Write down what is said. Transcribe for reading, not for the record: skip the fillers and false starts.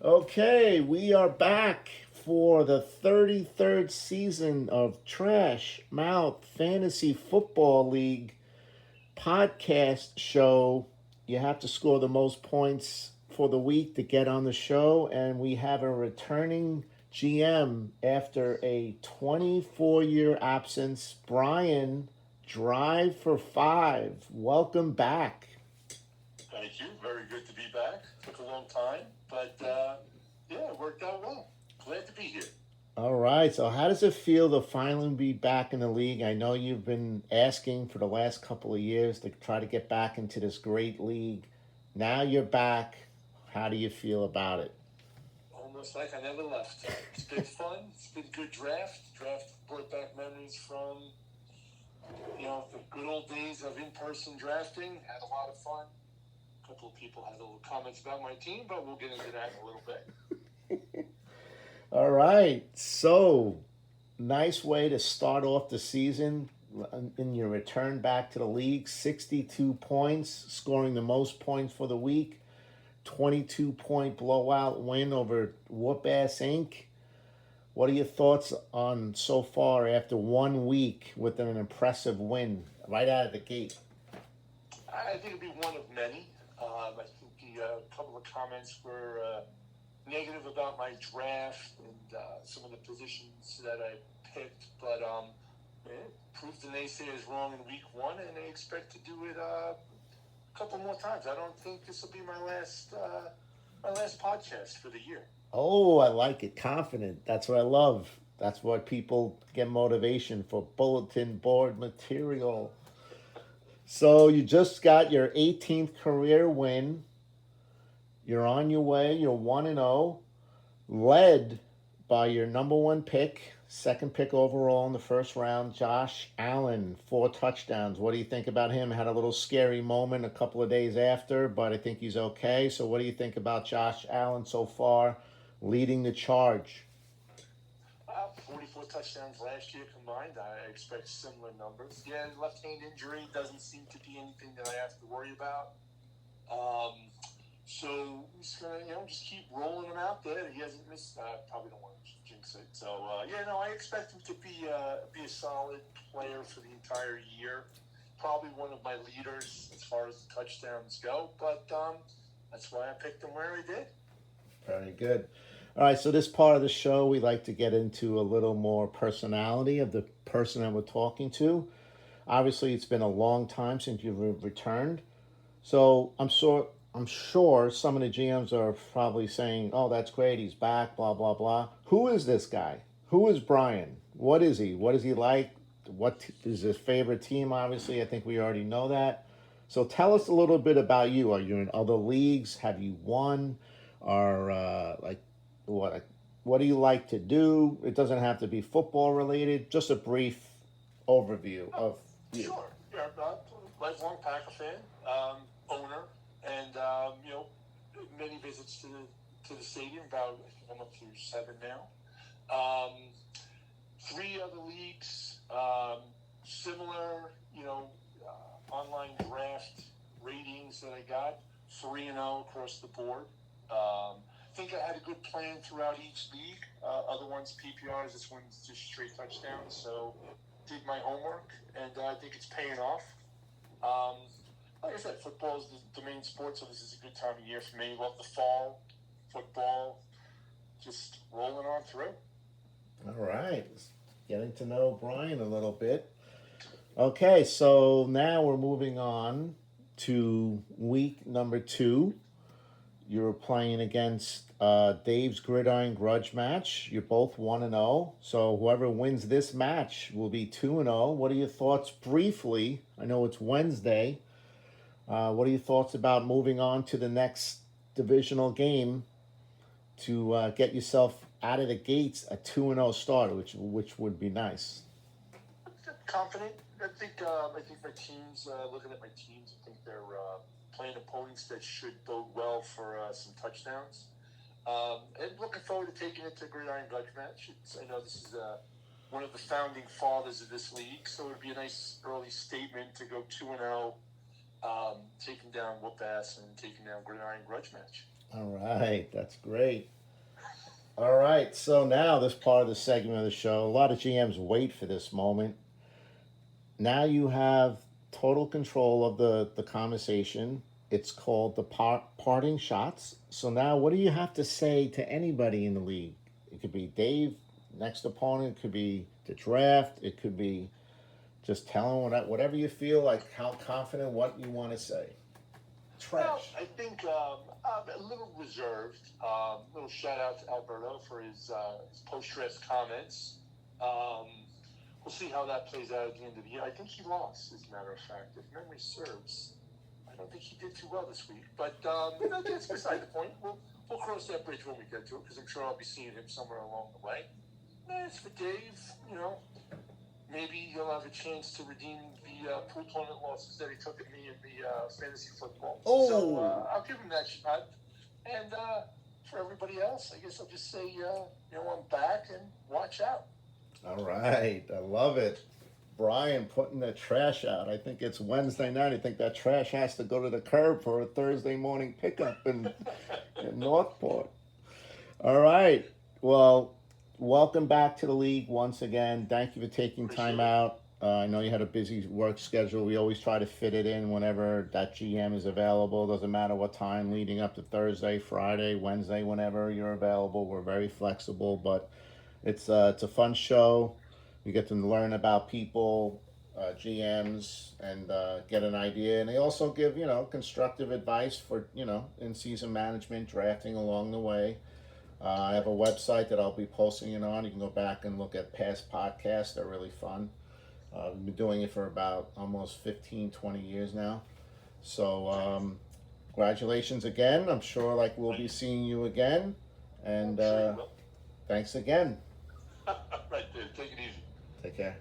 Okay, we are back for the 33rd season of Trash Mouth Fantasy Football League podcast show. You have to score the most points for the week to get on the show, and we have a returning GM after a 24-year absence. Brian, Drive for Five. Welcome back. Thank you. Very good to be back. Took a long time, but yeah, it worked out well. Glad to be here. All right. So, how does it feel to finally be back in the league? I know you've been asking for the last couple of years to try to get back into this great league. Now you're back. How do you feel about it? Almost like I never left. It's been fun. It's been good draft. Draft brought back memories from the good old days of in-person drafting. Had a lot of fun. A couple of people had little comments about my team, but we'll get into that in a little bit. All right. So, nice way to start off the season in your return back to the league. 62 points, scoring the most points for the week. 22-point blowout win over Whoop Ass Inc. What are your thoughts on so far after 1 week with an impressive win right out of the gate? I think it'll be one of many. I think a couple of comments were negative about my draft and some of the positions that I picked, but proved the naysayers wrong in week one, and I expect to do it a couple more times. I don't think this will be my last podcast for the year. Oh, I like it. Confident. That's what I love. That's what people get motivation for bulletin board material. So you just got your 18th career win. You're on your way. You're 1-0, led by your number one pick, second pick overall in the first round, Josh Allen, 4 touchdowns. What do you think about him? Had a little scary moment a couple of days after, but I think he's okay. So what do you think about Josh Allen so far, leading the charge? 44 touchdowns last year combined. I expect similar numbers. Yeah, left hand injury doesn't seem to be anything that I have to worry about. So he's gonna, just keep rolling him out there. He hasn't missed. Probably don't want to jinx it. So I expect him to be a solid player for the entire year. Probably one of my leaders as far as the touchdowns go. But that's why I picked him where I did. Very good. All right, so this part of the show, we like to get into a little more personality of the person that we're talking to. Obviously, it's been a long time since you've returned. So I'm sure some of the GMs are probably saying, "Oh, that's great, he's back." Blah blah blah. Who is this guy? Who is Brian? What is he? What is he like? What is his favorite team? Obviously, I think we already know that. So tell us a little bit about you. Are you in other leagues? Have you won? Or what do you like to do? It doesn't have to be football related. Just a brief overview of you. Sure. Yeah, lifelong Packer fan, owner, and many visits to the stadium. About I think I'm up through 7 now. 3 other leagues, similar, online draft ratings that I got. 3-0 across the board. Think I had a good plan throughout each league. Other ones PPRs. This one's just straight touchdowns. So did my homework, and I think it's paying off. Like I said, football is the main sport, so this is a good time of year for me. Love the fall, football, just rolling on through. All right. Getting to know Brian a little bit. Okay, so now we're moving on to week number 2. You're playing against Dave's Gridiron Grudge match. You're both 1-0. So whoever wins this match will be 2-0. What are your thoughts briefly? I know it's Wednesday. What are your thoughts about moving on to the next divisional game to get yourself out of the gates a 2-0 start, which would be nice? Confident. I think my teams. Looking at my teams, I think they're playing opponents that should bode well for some touchdowns. And looking forward to taking it to Gridiron Grudge match. I know this is one of the founding fathers of this league, so it would be a nice early statement to go 2-0, taking down Whoop Ass and taking down Gridiron Grudge match. All right, that's great. All right, so now this part of the segment of the show, a lot of GMs wait for this moment. Now you have total control of the conversation. It's called the parting shots. So now, what do you have to say to anybody in the league? It could be Dave, next opponent. It could be the draft. It could be just telling whatever you feel like, how confident, what you want to say. Well, Trash. I think I'm a little reserved. Little shout out to Alberto for his post-stress comments. We'll see how that plays out at the end of the year. I think he lost, as a matter of fact. If memory serves, I don't think he did too well this week. But that's beside the point. We'll cross that bridge when we get to it, because I'm sure I'll be seeing him somewhere along the way. As for Dave, maybe he'll have a chance to redeem the pool tournament losses that he took at me in the fantasy football. Oh. So I'll give him that shot. And for everybody else, I guess I'll just say, I'm back and watch out. All right, I love it. Brian putting the trash out. I think it's Wednesday night. I think that trash has to go to the curb for a Thursday morning pickup in Northport. All right. Well, welcome back to the league once again. Thank you for taking time out. I know you had a busy work schedule. We always try to fit it in whenever that GM is available. Doesn't matter what time leading up to Thursday, Friday, Wednesday, whenever you're available. We're very flexible, but it's a fun show. You get to learn about people, GMs, and get an idea. And they also give constructive advice for in-season management, drafting along the way. I have a website that I'll be posting it on. You can go back and look at past podcasts. They're really fun. We've been doing it for about almost 15, 20 years now. So congratulations again. I'm sure we'll be seeing you again. And thanks again. Right there. Take it easy. Take care.